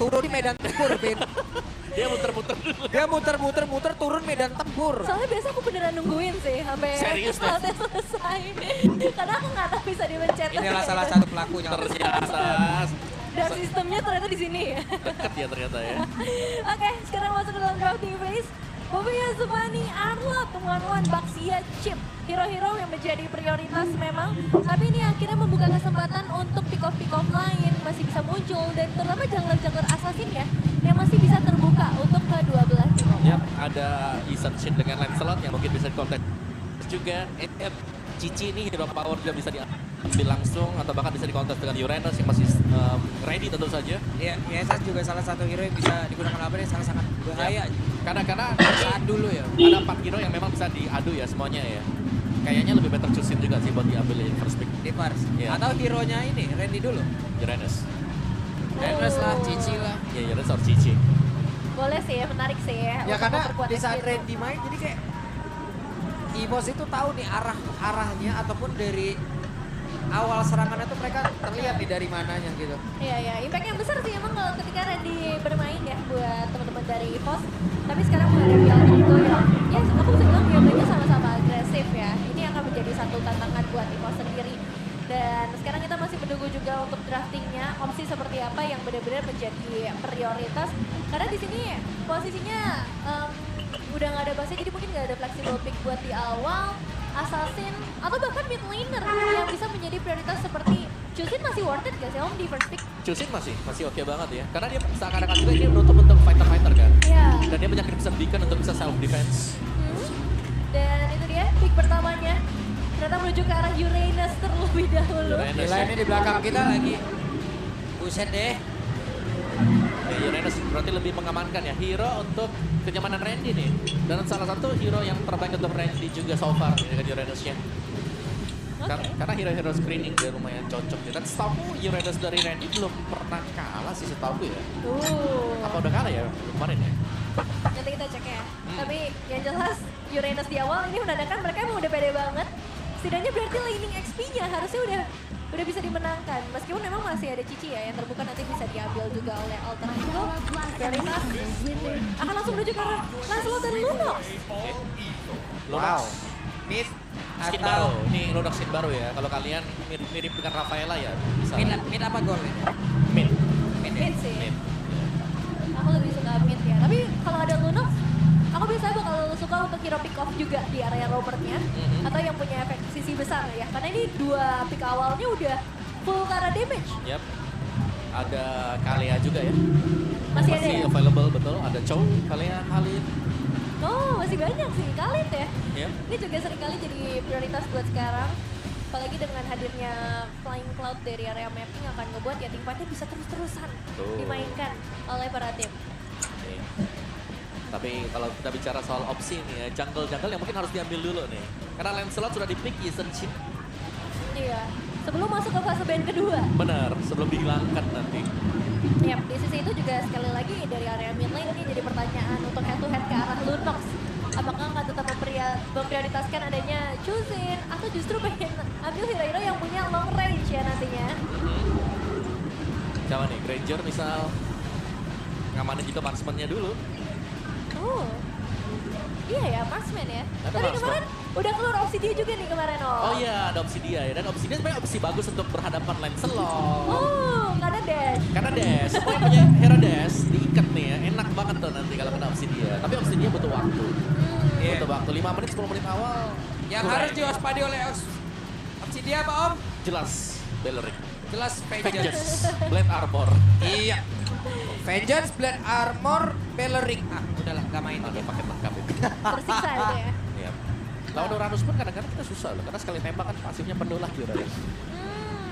turun di medan tempur, Vin. Dia muter-muter dulu. Dia muter-muter turun medan tempur. Soalnya biasa aku beneran nungguin sih sampai Serius, Des? slotnya selesai. Karena aku nggak tahu bisa dipencet. Inilah salah satu pelakunya. Terbiasa. Dan sistemnya ternyata di sini ya. Deket ya ternyata ya. Oke, sekarang masuk ke dalam drafting phase. Bobia Zumani, Arlot, One Baxia, Chip. Hero-hero yang menjadi prioritas memang. Tapi ini akhirnya membuka kesempatan untuk pick-off lain. Masih bisa muncul. Dan terutama jungler-jungler assassin ya. Yang masih bisa terbuka untuk kedua belah tim. Yap, ada Ethan Shin dengan Lancelot yang mungkin bisa dikontak. Juga Cici ini hero power juga bisa diambil langsung atau bahkan bisa dikontak dengan Uranus yang masih ready tentu saja. Iya, ISS juga salah satu hero yang bisa digunakan apa nih sangat-sangat bahaya. Karena Saat dulu ya. ada 4 hero yang memang bisa diadu ya semuanya ya. Kayaknya lebih better choosing juga sih buat diambil yang first pick. Di Pars. Iya. Atau hero-nya ini, Randy dulu. Uranus. Randy lah, Cici lah. Ya Uranus or Cici. Boleh sih ya, menarik sih ya. Ya untuk karena memperkuat di saat SPT. Randy main jadi kayak EVOS itu tahu nih arahnya ataupun dari awal serangannya tuh mereka terlihat nih dari mananya gitu. Iya, iya. Impact yang besar sih emang kalau ketika Randy bermain ya buat teman-teman dari EVOS. Tapi sekarang menghadapi Alberto yang, ya aku bisa bilang gameplaynya sama-sama agresif ya. Ini akan menjadi satu tantangan buat EVOS sendiri. Dan sekarang kita masih menunggu juga untuk draftingnya, opsi seperti apa yang benar-benar menjadi prioritas. Karena di sini posisinya udah nggak ada base, jadi mungkin nggak ada flexible pick buat di awal. Assassin atau bahkan mid laner yang bisa menjadi prioritas seperti Chusin masih worth it gak sih Om di first pick? Chusin masih oke banget ya. Karena dia seakan-akan juga dia menutup untuk fighter-fighter kan. Iya. Dan dia punya crimson beacon untuk bisa self defense. Dan itu dia pick pertamanya. Ternyata menuju ke arah Uranus terlebih dahulu. Uranus Gila ya. ini di belakang kita lagi. Buset deh. Ya, Uranus berarti lebih mengamankan ya hero untuk kenyamanan Randy nih. Dan salah satu hero yang terbaik untuk Randy juga so far nih dengan Uranusnya. Karena hero-hero screening dia lumayan cocok ya. Dan setahu Uranus dari Randy belum pernah kalah sih setahu ya. Apa udah kalah ya kemarin ya? Nanti kita cek ya. Tapi yang jelas Uranus di awal ini menandakan mereka emang udah pede banget. Setidaknya berarti laning XP-nya harusnya udah bisa dimenangkan. Meskipun memang masih ada Cici ya yang terbuka nanti bisa diambil juga oleh Alternative. Veritas akan langsung menuju ke arah Lancelot dan Lunox. Wow. Mid Skin atau baru, ini Lunox skin baru ya. Kalau kalian mirip dengan Rafaela ya bisa. mid apa gol ini? Mid. Mid sih. Mid. Aku lebih suka mid ya. Tapi kalau ada Lunox, aku biasanya bakal suka untuk hero pick off juga di area ropernya. Atau yang punya efek sisi besar ya. Karena ini 2 pick awalnya udah full ke arah damage. Yap. Ada Kalea juga ya. Masih ada ya? Available betul. Ada Chow, Kalea, Khalid. Oh, masih banyak sih. Khalid ya. Yap. Ini juga seringkali jadi prioritas buat sekarang. Apalagi dengan hadirnya Flying Cloud dari area mapping akan ngebuat ya teamfightnya bisa terus-terusan dimainkan oleh para tim. Oke. Tapi kalau kita bicara soal opsi nih ya, jungle-jungle yang mungkin harus diambil dulu nih. Karena Lancelot sudah di-pick Ethan Shin. Iya. Sebelum masuk ke fase band kedua. Benar, sebelum dihilangkan nanti. Yap, di sisi itu juga sekali lagi dari area mid lane ini jadi pertanyaan untuk head to head ke arah Lunox. Apakah akan tetap memprioritaskan adanya Chusin atau justru pengen ambil hero-hero yang punya long range ya nantinya? Coba nih, Granger misal ngamanin juga marksman-nya dulu. Oh, iya ya, marksman ya. Ada Tapi marksman. kemarin udah keluar opsi dia juga nih kemarin Oh iya, ada opsi dia ya. Dan opsi dia sebenarnya opsi bagus untuk berhadapan Lancelot. Oh, nggak ada dash. Karena dash, semua yang punya hero dash diikat nih ya. Enak banget tuh nanti kalau kena opsi dia. Tapi opsi dia butuh waktu. Iya. Butuh waktu 5 menit, 10 menit awal. Yang kurang. harus diwaspadi oleh opsi dia apa Om? Jelas, Beleric. Jelas Vengeance. Vengeance, Blade Armor. Iya. Vengeance, Blade Armor, Beleric. Ah, udahlah, gak main. Ada paket lengkap itu. Tersiksa itu ya. Iya. Lawan Uranus pun kadang-kadang kita susah loh. Karena sekali tembak kan pasifnya penuh lah di Uranus.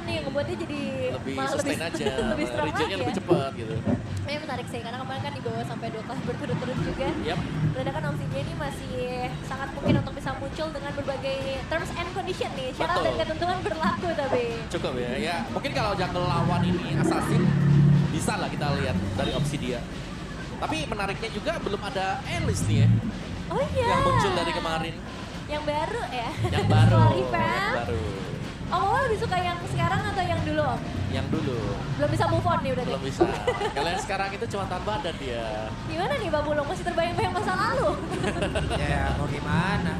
Nih yang ngebuatnya jadi Lebih malah sustain aja, lebih strong regen-nya lagi lebih ya. cepat gitu. Ini menarik sih, karena kemarin kan dibawa sampai 2 kali berturut-turut juga. Yap. Ledakan opsinya ini masih sangat mungkin untuk bisa muncul dengan berbagai terms and condition nih. Syarat Betul. dan ketentuan berlaku tapi. Cukup ya. Ya mungkin kalau jungle lawan ini Assassin bisa lah kita lihat dari opsi dia. Tapi menariknya juga belum ada Alice nih ya. Oh iya. Yang muncul dari kemarin. Yang baru ya. Yang baru. Setelah yang revamp. baru. Om lebih suka yang sekarang atau yang dulu Om? Yang dulu. Belum bisa move on nih berarti? Belum bisa. Kalau yang sekarang itu cuma tahan badan dia. Gimana nih Mbak Bulung? Masih terbayang-bayang masa lalu? Ya mau gimana?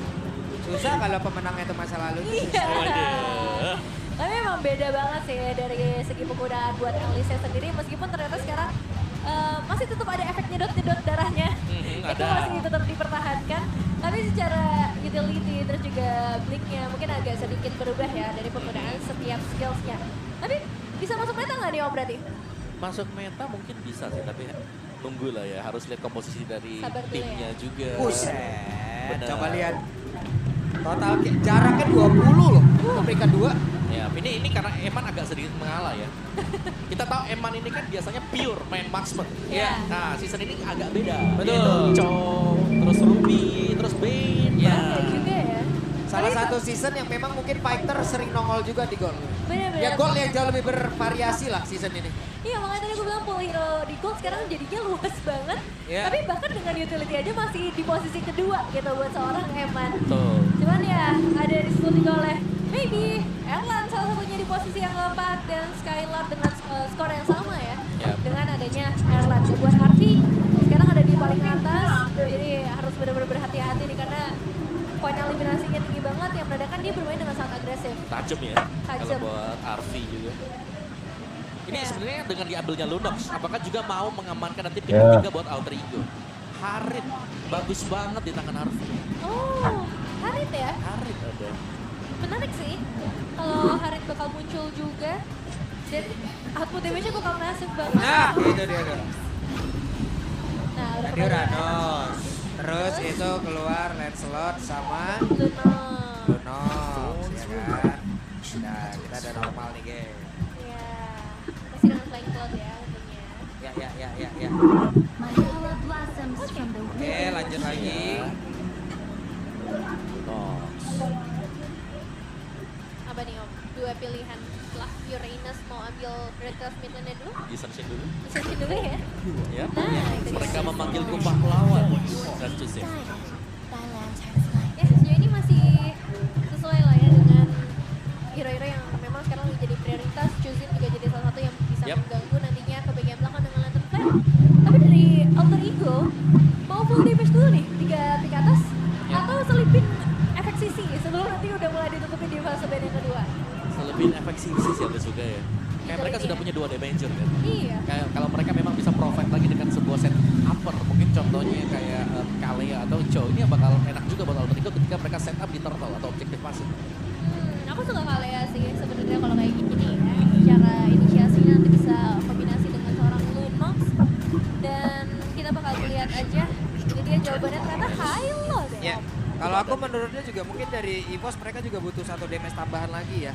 Susah kalau pemenangnya itu masa lalu. Iya. Waduh. Tapi memang beda banget sih dari segi penggunaan buat Elise sendiri. Meskipun ternyata sekarang masih tetap ada efek nyedot-nyedot darahnya. Itu ada. masih tetap dipertahankan. Tapi secara utility terus juga blinknya mungkin agak sedikit berubah ya dari penggunaan setiap skillsnya. Tapi bisa masuk meta nggak nih Om berarti? Masuk meta mungkin bisa sih, tapi tunggu lah ya. Harus lihat komposisi dari Sabar dulu timnya ya. juga. Buset, Benar. coba lihat. Total jaraknya 20 loh untuk peringkat 2. Ya, ini karena Eman agak sedikit mengalah ya. Kita tahu Eman ini kan biasanya pure main marksman. Iya. Nah, season ini agak beda. Betul. Yaitu Chow, terus Ruby, terus Bane. Ya. Iya juga ya. Salah Tapi satu season yang memang mungkin fighter sering nongol juga di gol. bener-bener. Ya gol yang jauh lebih bervariasi lah season ini. Iya makanya tadi gue bilang pool hero di gold sekarang jadinya luas banget. Iya. Tapi bahkan dengan utility aja masih di posisi kedua gitu buat seorang Eman. Betul. Cuman ya ada disusul juga oleh maybe Erlan salah satunya di posisi yang keempat dan Skylar dengan skor yang sama ya. Yap. Dengan adanya Erlan. Buat Arfi sekarang ada di paling atas. Jadi harus benar-benar berhati-hati nih karena poin eliminasinya tinggi banget yang menandakan dia bermain dengan sangat agresif. Tajam ya. Kalau Tajam. buat RV juga. Ini Ya. sebenarnya dengan diambilnya Lunox, apakah juga mau mengamankan nanti pick Ya. 3 buat Alter Ego? Harit, bagus banget di tangan RV. Oh, Harit ya? Harit ada. Menarik sih. Kalau Harit bakal muncul juga dan output damage-nya bakal masif banget. Nah, itu dia tuh. Nah, udah Tadi kembali. Uranos. Terus itu keluar Lancelot sama Lunox. Lunox, ya kan? Nah, kita ada normal nih, geng. Iya. Masih dengan Flying Cloud ya untungnya. Ya. Mandala blossoms from the Oke, lanjut lagi. Lunox. Apa nih Om? Dua pilihan setelah Uranus mau ambil Red Transmitternya dulu? Disensin dulu. Disearch dulu ya. Ya. Nah, itu dia. Mereka memanggil kumpah lawan. Dan Joseph. by lanterns light. Ya sejauh ini masih sesuai lah ya dengan hero-hero yang memang sekarang lagi jadi prioritas. Chuzin juga jadi salah satu yang bisa Yap. mengganggu nantinya ke bagian belakang dengan Lantern Flame. Tapi dari Alter Ego, mau full damage dulu nih, 3 pick atas? Yap. Atau selipin efek sisi sebelum nanti udah mulai ditutupin di fase band yang kedua? Lebih efektif sih siapa juga ya. Kayak mereka Itu sudah dia. punya 2 damager kan. Iya. Kayak kalau mereka memang bisa provide lagi dengan sebuah set upper, mungkin contohnya kayak Kalea atau Chow, ini bakal enak juga buat Alter Ego ketika mereka set up di turtle atau objektif pasif. Aku suka Kalea sih sebenarnya kalau kayak gini ya. Cara inisiasinya nanti bisa kombinasi dengan seorang Lunox dan kita bakal lihat aja. Jadi dia jawabannya ternyata high low deh. Ya. Om. Kalau aku menurutnya juga mungkin dari EVOS mereka juga butuh 1 damage tambahan lagi ya.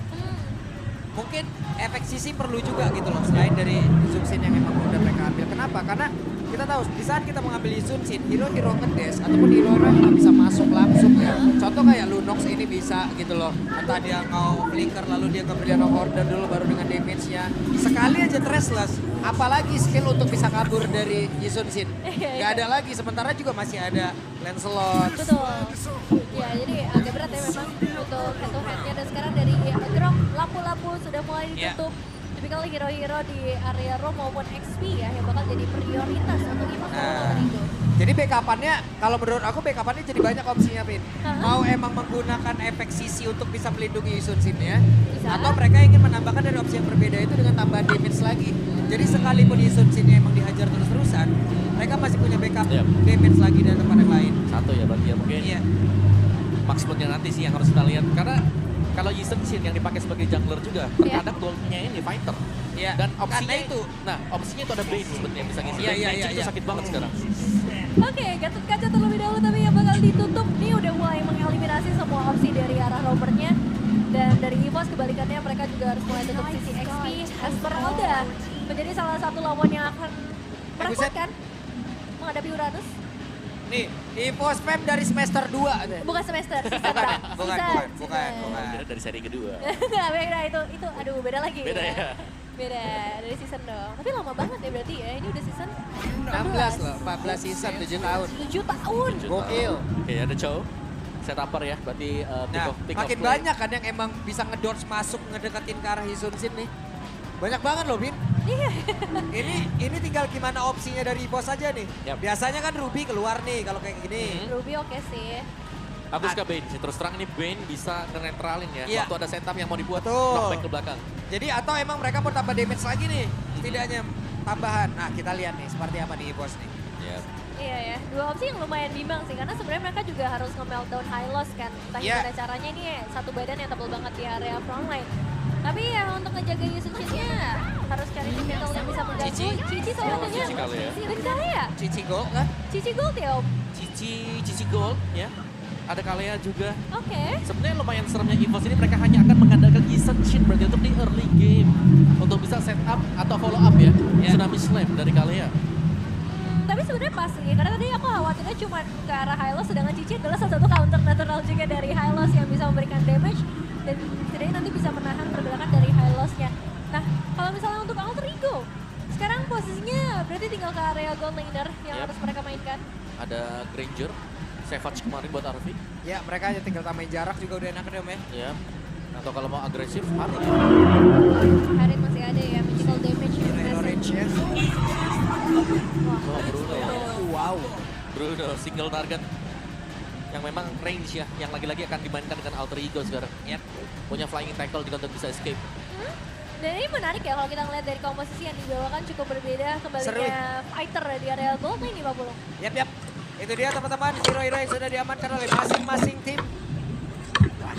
Mungkin efek sisi perlu juga gitu loh selain dari Zoom Scene yang memang udah mereka ambil. Kenapa? Karena kita tahu di saat kita mengambil Zoom Scene, hero-hero ngedes ataupun hero-hero yang nggak bisa masuk langsung ya. Contoh kayak Lunox ini bisa gitu loh. Entah dia mau flicker lalu dia ke Brilliant of Order dulu baru dengan damage-nya. Sekali aja Trestless, apalagi skill untuk bisa kabur dari Zoom Scene. Nggak ada lagi, sementara juga masih ada Lancelot. Betul. Ya jadi agak berat ya memang untuk head to headnya dan sekarang dari Grok lampu-lampu sudah mulai Ya. ditutup. Tipikal hero-hero di area roam maupun XP ya yang bakal jadi prioritas untuk EVOS Nah, Alter Ego. jadi backupannya, kalau menurut aku backupannya jadi banyak opsinya, Pin. Aha. Mau emang menggunakan efek sisi untuk bisa melindungi Yun Sin ya, Bisa. atau mereka ingin menambahkan dari opsi yang berbeda itu dengan tambahan damage lagi. Jadi sekalipun Yun Sin emang dihajar terus-terusan, mereka masih punya backup Yep. damage lagi dari tempat yang lain. Satu ya berarti ya mungkin. Iya. Maximumnya nanti sih yang harus kita lihat. Karena kalau Yisen Shin yang dipakai sebagai jungler juga, terkadang goldnya ini fighter. Iya. Dan opsinya Karena itu. nah opsinya itu ada Bane sebenarnya yang bisa ngisi. Iya, Dan iya, Magic iya, itu iya. sakit banget sekarang. Oke, Gatot Kaca terlebih dahulu tapi yang bakal ditutup nih udah mulai mengeliminasi semua opsi dari arah roamernya. Dan dari EVOS kebalikannya mereka juga harus mulai tutup sisi XP. Esmeralda menjadi salah satu lawan yang akan buset. merepotkan menghadapi Uranus. Nih, EVOS Spam dari semester 2. Bukan semester, season Bukan, Bang. bukan, Season, bukan. season. Dari seri kedua. Nggak beda itu aduh beda lagi Beda ya. Beda dari season dong. Tapi lama banget ya berarti ya. Ini udah season 16 loh, 14 season, 7 tahun. 7 tahun. Gokil. Oke ada Chow. set upper ya, berarti Nah, pick makin play. banyak kan yang emang bisa ngedodge masuk, ngedeketin ke arah Hisun Sin nih. Banyak banget loh, Bin. Iya. Ini tinggal gimana opsinya dari bos aja nih. Yap. Biasanya kan Ruby keluar nih kalau kayak gini. Ruby oke sih. Bagus ke Bane sih, terus terang ini Bane bisa nge-neutralin ya. Iya. Waktu ada setup yang mau dibuat, Betul. knockback ke belakang. Jadi atau emang mereka mau tambah damage lagi nih, setidaknya tambahan. Nah kita lihat nih seperti apa di bos nih. Iya. Iya ya, dua opsi yang lumayan bimbang sih karena sebenarnya mereka juga harus nge-meltdown high loss kan. Entah Iya. gimana caranya ini satu badan yang tebel banget di area frontline. Tapi ya untuk ngejaga Yusun-nya harus cari tipikal yang bisa mengganggu. Cici. Cici soalnya Oh, Cici kali ya. Dan kali ya? Cici Gold kan? Cici gold ya om? Cici Gold ya. Ada Kalea juga. Oke. Sebenarnya lumayan seremnya EVOS ini mereka hanya akan mengandalkan Isan Shin berarti untuk di early game. Untuk bisa set up atau follow up ya. Tsunami Slam dari Kalea. Tapi sebenarnya pas sih, karena tadi aku khawatirnya cuma ke arah high loss, sedangkan Cici adalah salah satu counter natural juga dari high loss yang bisa memberikan damage dan setidaknya nanti bisa menahan pergerakan dari high loss-nya. Nah, kalau misalnya untuk Alter Ego, sekarang posisinya berarti tinggal ke area gold laner yang Yap. harus mereka mainkan. Ada Granger, Savage kemarin buat Arvi. Ya mereka hanya tinggal tambahin jarak juga udah enak dong ya. Ya. Atau kalau mau agresif, Harit. Harit masih ada ya, magical damage yang Hero agresif. range ya. Wah, Oh, Bruno. Wow. Bruno, single target. Yang memang range ya, yang lagi-lagi akan dimainkan dengan Alter Ego sekarang. Yep. Punya flying tackle di counter bisa escape. Dan ini menarik ya kalau kita ngeliat dari komposisi yang dibawakan cukup berbeda kembalinya fighter di area gold lane nih Pak Pulung. Yap. Itu dia teman-teman, hero-hero yang sudah diamankan oleh masing-masing tim. Wah,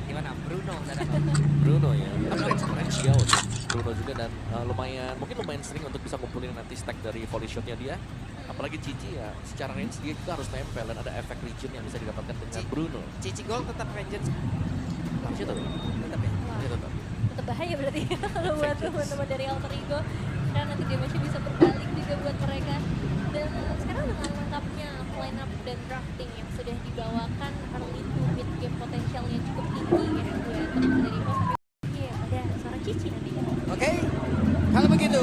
gimana Bruno? Bruno ya, range jauh. Bruno juga dan mungkin lumayan sering untuk bisa ngumpulin nanti stack dari volley shotnya dia. Apalagi Cici ya, secara range dia juga harus nempel dan ada efek region yang bisa didapatkan dengan Bruno. Cici Gold tetap vengeance. Harusnya tetap. Tetap ya. Iya, tetap. Tetap bahaya berarti kalau buat teman-teman dari Alter Ego. Dan nanti damage-nya bisa berbalik juga buat mereka. Dan sekarang dengan lengkapnya line up dan drafting yang sudah dibawakan early to mid game potensialnya cukup tinggi ya buat teman-teman dari Pos. Tapi ya ada seorang Cici nantinya. Oke, kalau begitu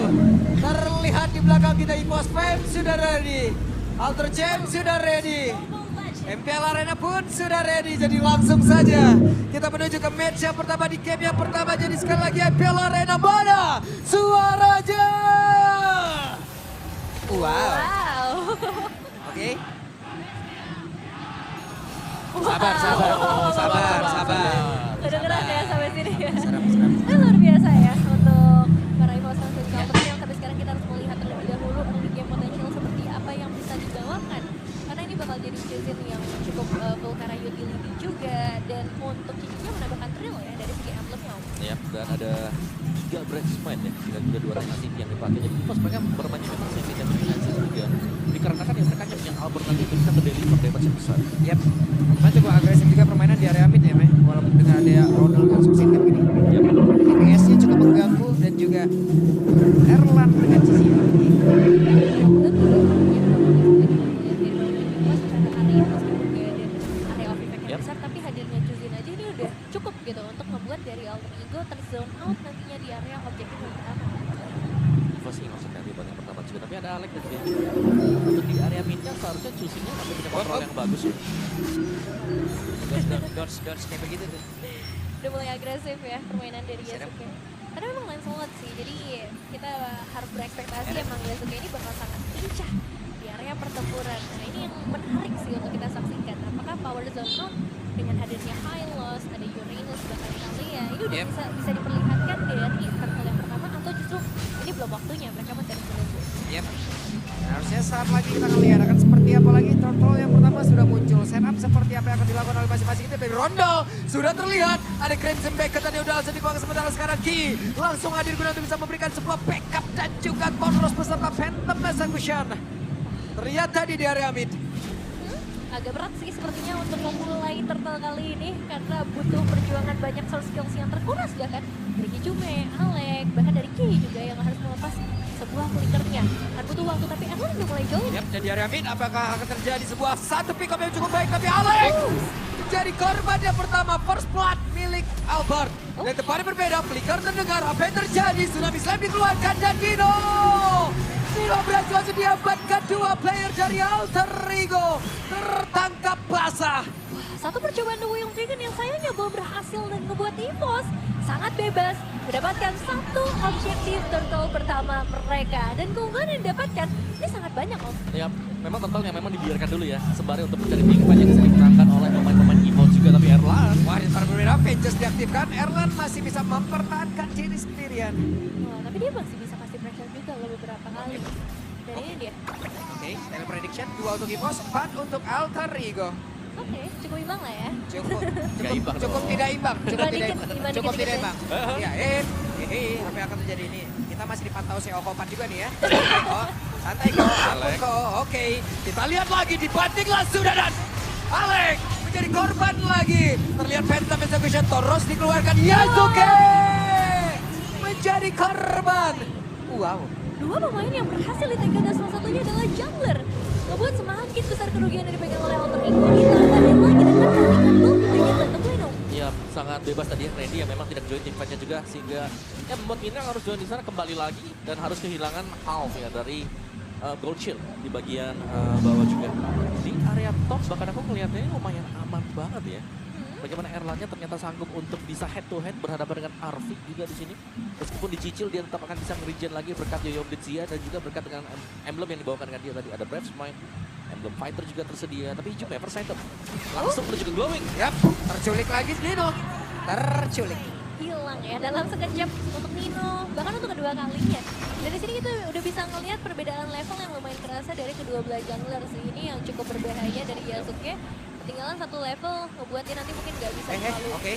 terlihat di belakang kita EVOS Fam sudah ready, Alter Jam sudah ready, MPL Arena pun sudah ready. Jadi langsung saja kita menuju ke match yang pertama di game yang pertama. Jadi sekali lagi MPL Arena mana suaranya? Wow. Oke. Sabar. Kedengeran ya sampai sini ya. Serem. Ini luar biasa ya untuk para EVOS langsung di yang tapi sekarang kita harus melihat terlebih dahulu early game potential seperti apa yang bisa dibawakan. Karena ini bakal jadi season yang cukup full karena utility juga dan untuk Cicinya menambahkan thrill ya dari segi emblemnya. Ya, dan ada 3 branch point ya, dengan juga 2 teknik yang dipakai. Jadi pas mereka bermainnya memang sensitif defensive juga. Dikarenakan ya mereka punya Albert nanti itu bisa mendeliver damage yang besar. Yap. Kan cukup agresif juga permainan di area mid ya, Meh. Walaupun dengan ada Ronald dengan Subsin kayak begini. Yap. DPS-nya cukup mengganggu dan juga Erlan dengan Cici. Yap. besar tapi hadirnya Juzin aja ini udah cukup gitu untuk membuat dari Alter Ego terzone out nantinya di area objektif yang pertama. First sih maksudnya di babak pertama juga, tapi ada Alex dan dia. Untuk di area midnya seharusnya choosingnya masih punya kontrol yang bagus ya. Dodge kayak begitu tuh. Udah mulai agresif ya permainan dari Serem. Yasuke. Karena memang Lancelot sih, jadi kita harus berekspektasi emang Yasuke ini bakal sangat lincah di area pertempuran. Nah ini yang menarik sih untuk kita saksikan. Apakah power zone out dengan hadirnya High Loss, ada Uranus, bahkan Italia, ini udah Yep. bisa diperlihatkan dari internal yang pertama atau justru ini belum waktunya mereka masih harus menunggu. Yep. Dan harusnya saat lagi kita akan lihat akan seperti apa lagi. Turtle yang pertama sudah muncul. Setup seperti apa yang akan dilakukan oleh masing-masing tim. Dari Rondo sudah terlihat. Ada Crimson Beckett tadi udah langsung dibuang sementara sekarang Ki. Langsung hadir guna untuk bisa memberikan sebuah backup dan juga kontrol beserta Phantom Execution. Terlihat tadi di area mid. Agak berat sih sepertinya untuk memulai turtle kali ini karena butuh perjuangan banyak source skills yang terkuras ya kan. Dari Kicume, Alek, bahkan dari Ki juga yang harus melepas sebuah flickernya. Kan butuh waktu tapi Erlan udah mulai join. Yap, dan di area mid apakah akan terjadi sebuah satu pick up yang cukup baik tapi Alex menjadi korban yang pertama first blood milik Albert. Dan tempatnya berbeda, flicker terdengar apa yang terjadi, Tsunami Slam dikeluarkan dan Dino berhasil diamankan dua player dari Alter Ego tertangkap basah. satu percobaan The Wing Dragon yang sayangnya belum berhasil dan ngebuat EVOS sangat bebas mendapatkan satu objektif turtle pertama mereka. Dan keunggulan yang didapatkan ini sangat banyak Om. Ya, memang total yang memang dibiarkan dulu ya, sembari untuk mencari pingpan yang bisa dimenangkan oleh pemain-pemain EVOS juga, tapi Erlan. Wah, di para berbeda, Vengeance diaktifkan, Erlan masih bisa mempertahankan diri sendirian. Wah, tapi dia masih bisa kasih pressure juga loh beberapa kali. Dan ini dia. Oke, Taylor Prediction, 2 untuk EVOS, 4 untuk Alter Ego. Oke, cukup imbang lah ya. Cukup, Nggak imbang cukup dong. tidak imbang, cukup tidak Dibanding imbang, dikit, cukup tidak dikit. imbang. Ya, apa yang akan terjadi ini? Kita masih dipantau si Okopan juga nih ya. Santai kok, ampun kok, oke. Kita lihat lagi, dibantinglah sudah dan Alex menjadi korban lagi. Terlihat Phantom Execution, Toros dikeluarkan, Yasuke menjadi korban. Wow. Dua pemain yang berhasil ditekan dan salah satunya adalah jungler. Ngebuat semakin besar kerugian yang dipegang oleh Alter Ego. Ditambahin lagi dengan kalian belum dipegang dan Bueno. Ya, sangat bebas tadi ya Randy yang memang tidak join tim fight-nya juga, sehingga ya membuat Mina harus join di sana kembali lagi dan harus kehilangan half ya dari gold shield di bagian bawah juga. Di area top bahkan aku melihatnya ini lumayan aman banget ya. Bagaimana Erlannya ternyata sanggup untuk bisa head to head berhadapan dengan Arvik juga di sini. Meskipun dicicil dia tetap akan bisa nge-regen lagi berkat Yoyo Blitzia dan juga berkat dengan emblem yang dibawakan dengan dia tadi. Ada Brave Smite, emblem fighter juga tersedia, tapi hijau Ever Sighted. Langsung menuju ke glowing. Yap, terculik lagi Nino. Terculik. Hilang ya dalam sekejap untuk Nino, bahkan untuk kedua kalinya. Dari sini kita udah bisa ngelihat perbedaan level yang lumayan kerasa dari kedua belah jungler ini yang cukup berbahaya dari Yasuke. Ketinggalan satu level ngebuat dia nanti mungkin nggak bisa terlalu. Oke.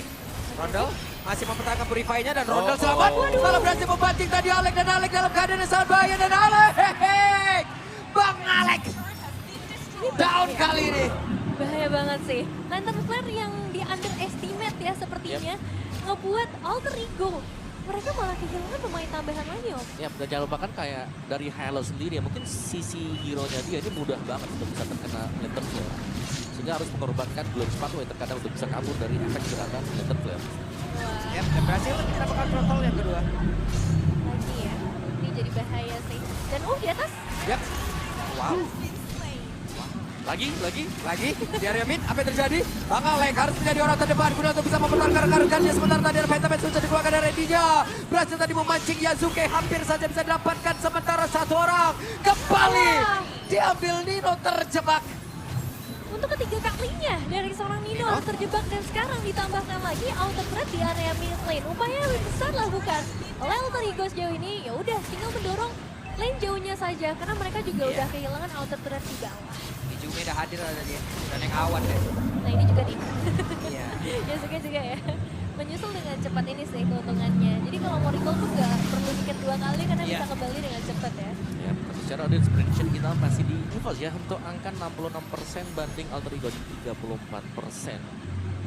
Rondel masih mempertahankan purify-nya dan Rondel selamat. Malah berhasil membanting tadi Alek dan Alek dalam keadaan yang sangat bahaya dan Alek. Bang Alek. Down kali ini. Bahaya banget sih. Lantern Flare yang di underestimate ya sepertinya ngebuat Alter Ego. Mereka malah kehilangan pemain tambahan lagi Om. Ya, dan jangan lupa kan kayak dari Halo sendiri ya, mungkin sisi hero-nya dia ini mudah banget untuk bisa terkena Lantern Flare. Sehingga harus mengorbankan Glory Spatula yang terkadang untuk bisa kabur dari efek serangan Lantern Flare. Wah, Yap, dan berhasil kita bakal throttle yang kedua. lagi ya. Ini jadi bahaya sih. Dan di atas. Yap. Wow. Lagi. Lagi di area mid, apa yang terjadi? Bang Alek harus menjadi orang terdepan guna untuk bisa mempertahankan rekan-rekannya. Sementara tadi ada Phantom sudah dikeluarkan dari Redinya. Berhasil tadi memancing Yasuke, hampir saja bisa didapatkan. Sementara satu orang kembali diambil Nino terjebak. Untuk ketiga kalinya dari seorang Nino harus terjebak dan sekarang ditambahkan lagi Alter Threat di area mid lane. Upaya yang lebih besar lakukan oleh Alter Ego sejauh ini. Ya udah tinggal mendorong lane jauhnya saja karena mereka juga udah kehilangan Alter Threat di bawah. Jumi udah hadir ada dia dan yang awan deh. Nah ini juga nih. Iya. Yasuke juga ya. Menyusul dengan cepat ini sih keuntungannya. Jadi kalau mau recall tuh nggak perlu tiket 2 kali karena bisa kembali dengan cepat ya. Ya, tapi secara audience prediction kita masih di EVOS ya untuk angka 66% banding Alter Ego 34%.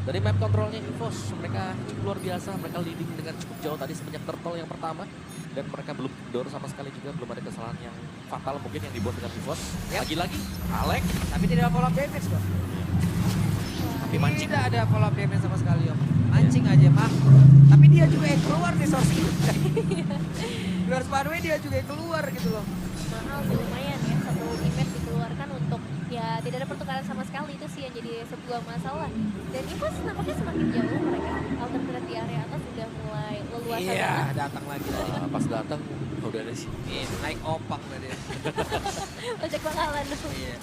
Dari map controlnya EVOS mereka cukup luar biasa, mereka leading dengan cukup jauh tadi semenjak turtle yang pertama dan mereka belum kendor sama sekali juga, belum ada kesalahan yang fatal mungkin yang dibuat dengan EVOS. Lagi-lagi Alek Tapi tidak follow up damage kok. tapi mancing. Tidak ada follow up damage sama sekali Om. Mancing aja mah. Tapi dia juga yang keluar di source itu. Di luar Spanway dia juga yang keluar gitu loh. Mahal sih lumayan ya. Satu image dikeluarkan untuk ya tidak ada pertukaran sama sekali. Itu sih yang jadi sebuah masalah. Dan EVOS nampaknya semakin jauh mereka. Alter Threat di area atas sudah mulai leluasa Iya, banget. datang lagi tadi. Pas datang udah ada sih. Naik opang tadi. Ojek bakalan dong. Iya.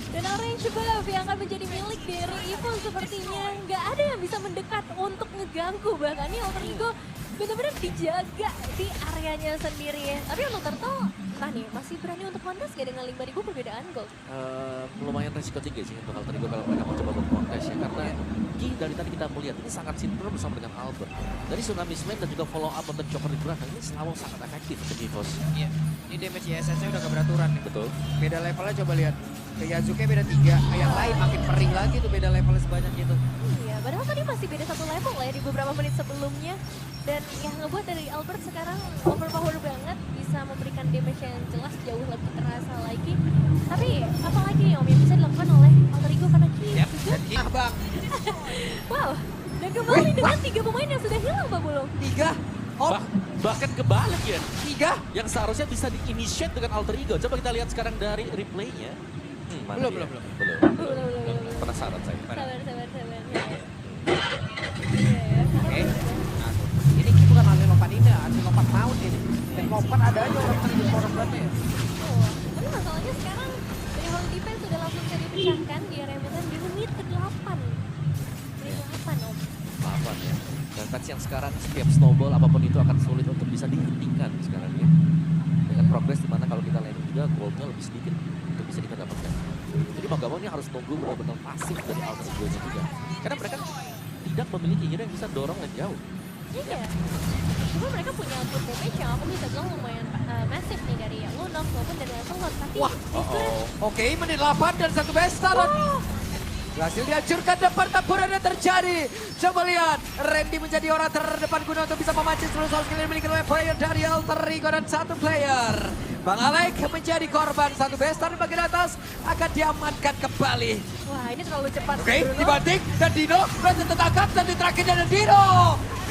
Dan Orange Buff yang akan menjadi milik dari EVOS sepertinya nggak ada yang bisa mendekat untuk ngeganggu. Bahkan ini Alter Ego benar-benar dijaga di areanya sendiri ya. Tapi untuk Turtle, entah nih masih berani untuk kontes gak dengan 5.000 perbedaan gold? Lumayan resiko tinggi sih untuk Alter Ego kalau mereka mau coba berkontes ya, karena Ki dari tadi kita melihat ini sangat sinkron bersama dengan Albert. Dari Tsunami Smack dan juga follow up untuk Chopper di belakang ini selalu sangat efektif untuk EVOS. Iya. Ini damage ISS-nya udah gak beraturan nih. Betul. Beda levelnya coba lihat. Ke Yasuke beda 3, yang lain makin perih lagi tuh beda levelnya sebanyak itu. Iya, padahal tadi masih beda satu level lah ya di beberapa menit sebelumnya. Dan yang ngebuat dari Albert sekarang overpower banget, bisa memberikan damage yang jelas jauh lebih terasa lagi. Tapi apalagi nih Om yang bisa dilakukan oleh Alter Ego karena Ki Yap, juga. dan ini bang. Wow, dan kembali dengan 3 pemain yang sudah hilang Pak Bulung. 3. Oh, Bahkan kebalik ya. 3. Yang seharusnya bisa di-initiate dengan Alter Ego. Coba kita lihat sekarang dari replaynya. Mana Belum, dia? belum. Belum. Penasaran saya. Sabar. Oke. Nah, ini bukan anti lompat ini, anti lompat maut ini. Dan lompat ada aja orang terjun korbannya ya. Oh, tapi masalahnya sekarang dari Hong Defense sudah langsung bisa dipecahkan di area Medan di menit ke-8. Menit ke-8 Om. 8 ya. Dan patch yang sekarang setiap snowball apapun itu akan sulit untuk bisa dihentikan sekarang ya. Dengan progres dimana kalau kita landing juga goldnya lebih sedikit untuk bisa kita dapatkan. Jadi mau gak mau ini harus nunggu benar-benar pasif dari Alter Egonya juga. Karena mereka tidak memiliki hero yang bisa dorong lane jauh. Iya. Cuma mereka punya output damage yang aku bisa bilang lumayan masif nih dari Lunox maupun dari Lancelot. Tapi Wah, Oke, menit 8 dan satu Bestaron. Berhasil dihancurkan dan pertempuran yang terjadi. Coba lihat, Randy menjadi orang terdepan guna untuk bisa memancing seluruh soul skill yang dimiliki oleh player dari Alter Ego dan satu player. Bang Alek menjadi korban, satu Bestaron bagian atas akan diamankan kembali. wah ini terlalu cepat. Oke, Bruno. dibanting dan Dino berhasil tertangkap dan di terakhir ada Dino.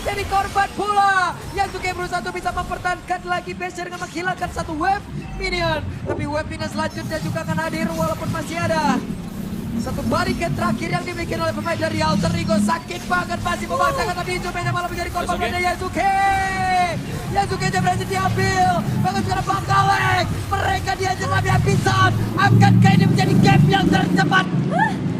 Jadi korban pula. Yasuke berusaha untuk bisa mempertahankan lagi base dengan menghilangkan satu wave minion. Tapi wave minion selanjutnya juga akan hadir walaupun masih ada satu barikan terakhir yang dimiliki oleh pemain dari Alter Ego. Sakit banget masih memaksakan tapi hijaunya malah menjadi korban Yasuke. pada Yasuke. Yasuke dia berhasil diambil. Bahkan sekarang Bang Kalek. Mereka dihajar lebih habisan. Akankah ini menjadi game yang tercepat?